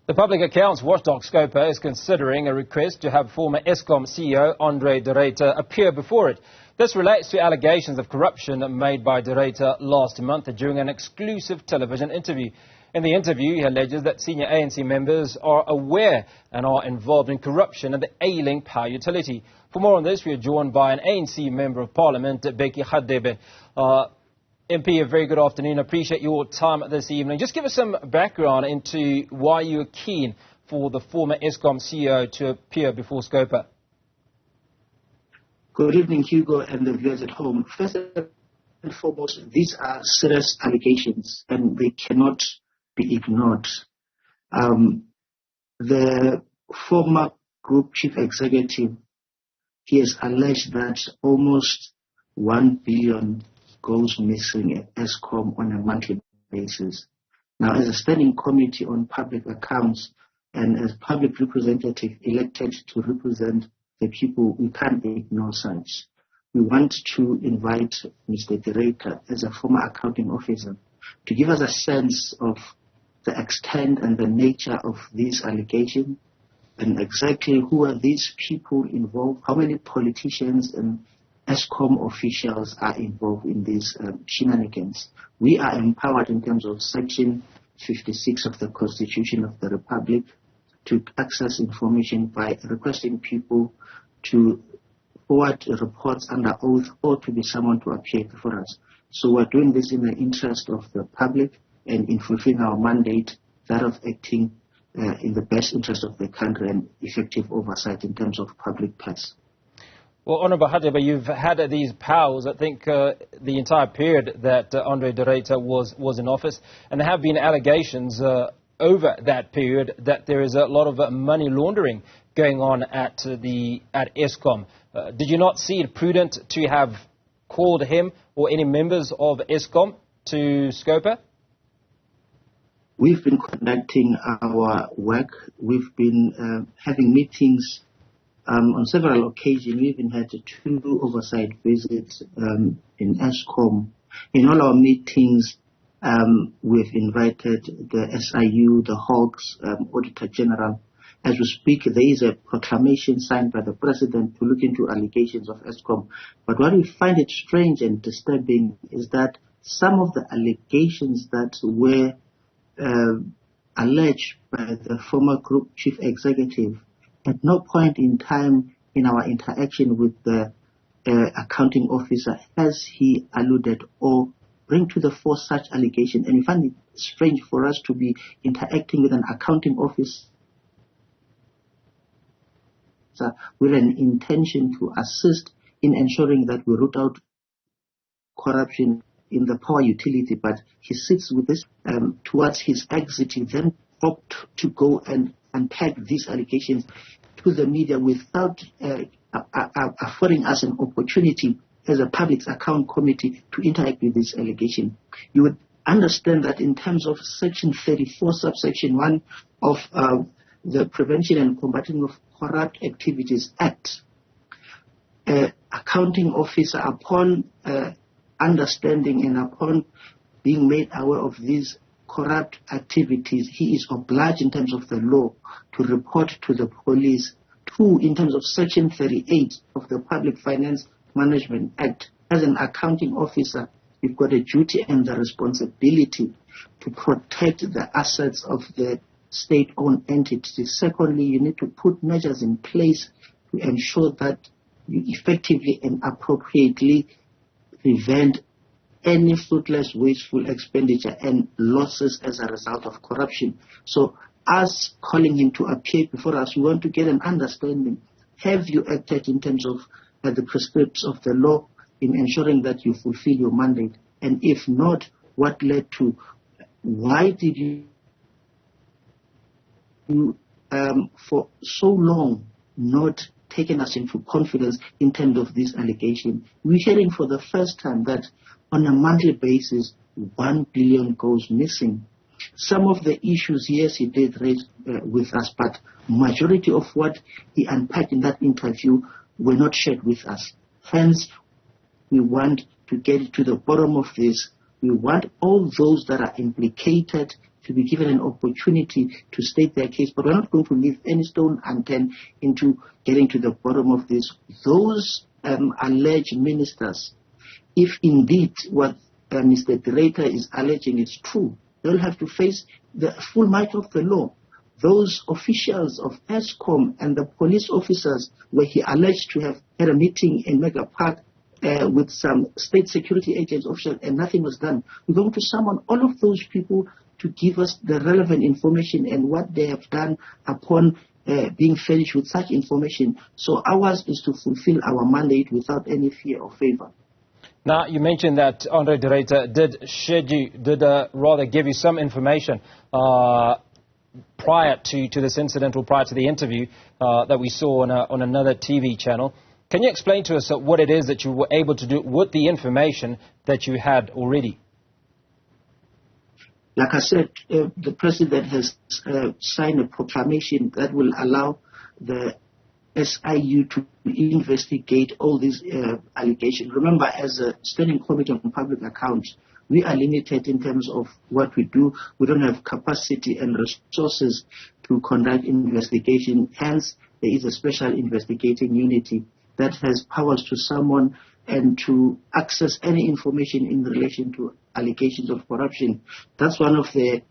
The public accounts watchdog Scopa is considering a request to have former Eskom CEO André Ruyter appear before it. This relates to allegations of corruption made by Ruyter last month during an exclusive television interview. In the interview, he alleges that senior ANC members are aware and are involved in corruption at the ailing power utility. For more on this, we are joined by an ANC Member of Parliament, Bheki Hadebe. MP, a very good afternoon. I appreciate your time this evening. Just give us some background into why you are keen for the former Eskom CEO to appear before Scopa. Good evening, Hugo, and the viewers at home. First and foremost, these are serious allegations, and they cannot be ignored. The former group chief executive, he has alleged that almost 1 billion goes missing at Eskom on a monthly basis. Now, as a standing committee on public accounts and as public representative elected to represent the people, we can't ignore such. We want to invite Mr. Ruyter, as a former accounting officer, to give us a sense of the extent and the nature of these allegations and exactly who are these people involved, how many politicians and Eskom officials are involved in these shenanigans. We are empowered in terms of Section 56 of the Constitution of the Republic to access information by requesting people to forward reports under oath or to be summoned to appear before us. So we're doing this in the interest of the public and in fulfilling our mandate, that of acting in the best interest of the country and effective oversight in terms of public purse. Well, Honourable Hadebe, you've had these powers, I think, the entire period that André Ruyter was in office, and there have been allegations over that period that there is a lot of money laundering going on at Eskom. Did you not see it prudent to have called him or any members of Eskom to Scopa? We've been conducting our work. We've been having meetings on several occasions. We even had 2 oversight visits in Eskom. In all our meetings, we've invited the SIU, the Hawks, Auditor General. As we speak, there is a proclamation signed by the President to look into allegations of Eskom. But what we find it strange and disturbing is that some of the allegations that were alleged by the former group chief executive, at no point in time in our interaction with the accounting officer has he alluded or bring to the fore such allegation. And we find it strange for us to be interacting with an accounting officer with an intention to assist in ensuring that we root out corruption in the power utility, but he sits with this towards his exit. He then opt to go and unpack these allegations to the media without affording us an opportunity as a public account committee to interact with this allegation. You would understand that in terms of Section 34, subsection 1 of the Prevention and Combating of Corrupt Activities Act, accounting officer, upon understanding and upon being made aware of these corrupt activities, he is obliged in terms of the law to report to the police. 2, in terms of Section 38 of the Public Finance Management Act, as an accounting officer, you've got a duty and the responsibility to protect the assets of the state-owned entities. Secondly, you need to put measures in place to ensure that you effectively and appropriately prevent any fruitless, wasteful expenditure and losses as a result of corruption. So us calling him to appear before us, we want to get an understanding. Have you acted in terms of the prescripts of the law in ensuring that you fulfill your mandate? And if not, what led to? Why did you for so long not taken us into confidence in terms of this allegation? We're hearing for the first time that on a monthly basis, 1 billion goes missing. Some of the issues, yes, he did raise with us, but majority of what he unpacked in that interview were not shared with us. Hence, we want to get to the bottom of this. We want all those that are implicated to be given an opportunity to state their case. But we're not going to leave any stone unturned into getting to the bottom of this. Those alleged ministers, if indeed what Mr. Ruyter is alleging is true, they'll have to face the full might of the law. Those officials of Eskom and the police officers where he alleged to have had a meeting in Mega Park with some state security agents officials and nothing was done. We're going to summon all of those people to give us the relevant information and what they have done upon being furnished with such information. So ours is to fulfill our mandate without any fear or favor. Now, you mentioned that André de Ruyter did rather give you some information prior to this incident or prior to the interview that we saw on another TV channel. Can you explain to us what it is that you were able to do with the information that you had already? Like I said, the president has signed a proclamation that will allow the SIU to investigate all these allegations. Remember, as a Standing Committee on Public Accounts, we are limited in terms of what we do. We don't have capacity and resources to conduct investigation. Hence, there is a special investigating unity that has powers to summon and to access any information in relation to allegations of corruption. That's one of the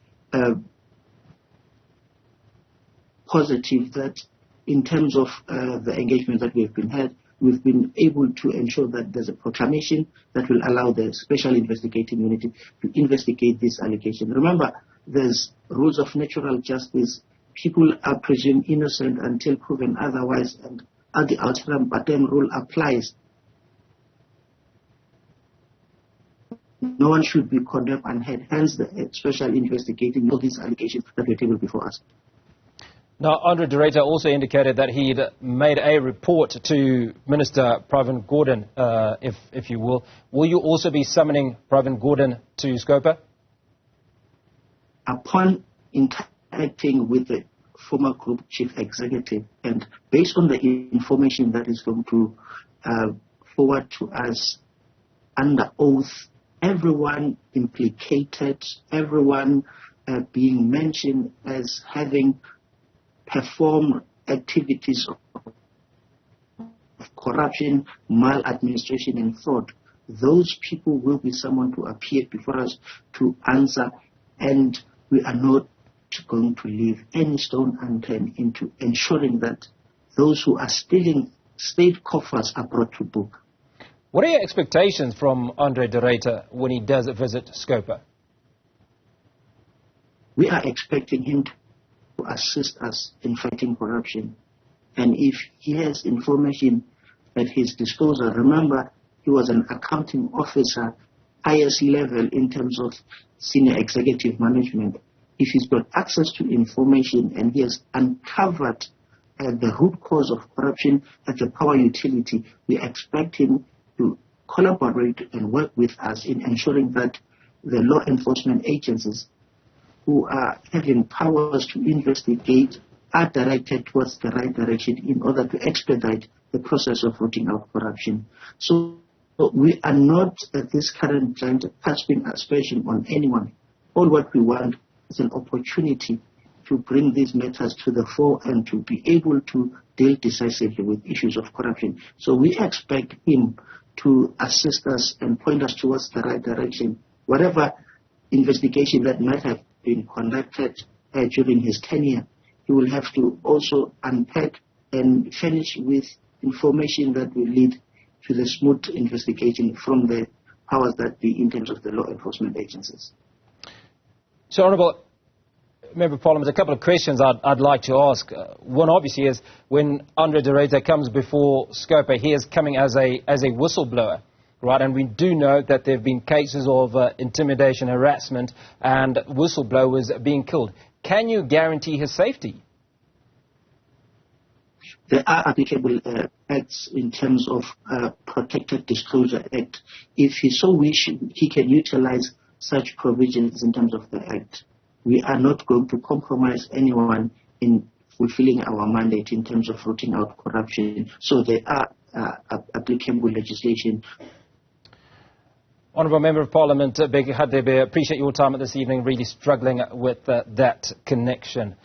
positives that in terms of the engagement that we've been able to ensure that there's a proclamation that will allow the special investigating unity to investigate this allegation. Remember, there's rules of natural justice. People are presumed innocent until proven otherwise, and the alteram patem rule applies. No one should be condemned unheard. Hence, the special investigating all these allegations that were tabled before us. Now, André de Ruyter also indicated that he'd made a report to Minister Pravin Gordhan, if you will. Will you also be summoning Pravin Gordhan to Scopa? Upon interacting with the former group chief executive and based on the information that is going to forward to us under oath, everyone implicated, everyone being mentioned as having performed activities of corruption, maladministration and fraud, those people will be summoned to appear before us to answer, and we are not going to leave any stone unturned into ensuring that those who are stealing state coffers are brought to book. What are your expectations from André de Ruyter when he does visit Scopa? We are expecting him to assist us in fighting corruption. And if he has information at his disposal, remember, he was an accounting officer, highest level in terms of senior executive management. If he's got access to information and he has uncovered the root cause of corruption at the power utility, we expect him to collaborate and work with us in ensuring that the law enforcement agencies who are having powers to investigate are directed towards the right direction in order to expedite the process of rooting out corruption. So we are not at this current time casting aspersion on anyone. All what we want is an opportunity to bring these matters to the fore and to be able to deal decisively with issues of corruption. So we expect him to assist us and point us towards the right direction. Whatever investigation that might have been conducted during his tenure, he will have to also unpack and finish with information that will lead to the smooth investigation from the powers that be in terms of the law enforcement agencies. So, Honourable Member of Parliament, a couple of questions I'd like to ask. One obviously is when André de Ruyter comes before Scopa, he is coming as a whistleblower, right? And we do know that there have been cases of intimidation, harassment, and whistleblowers being killed. Can you guarantee his safety? There are applicable acts in terms of Protected Disclosure Act. If he so wish, he can utilize such provisions in terms of the Act. We are not going to compromise anyone in fulfilling our mandate in terms of rooting out corruption. So there are applicable legislation. Honourable Member of Parliament Bheki Hadebe, appreciate your time this evening, really struggling with that connection.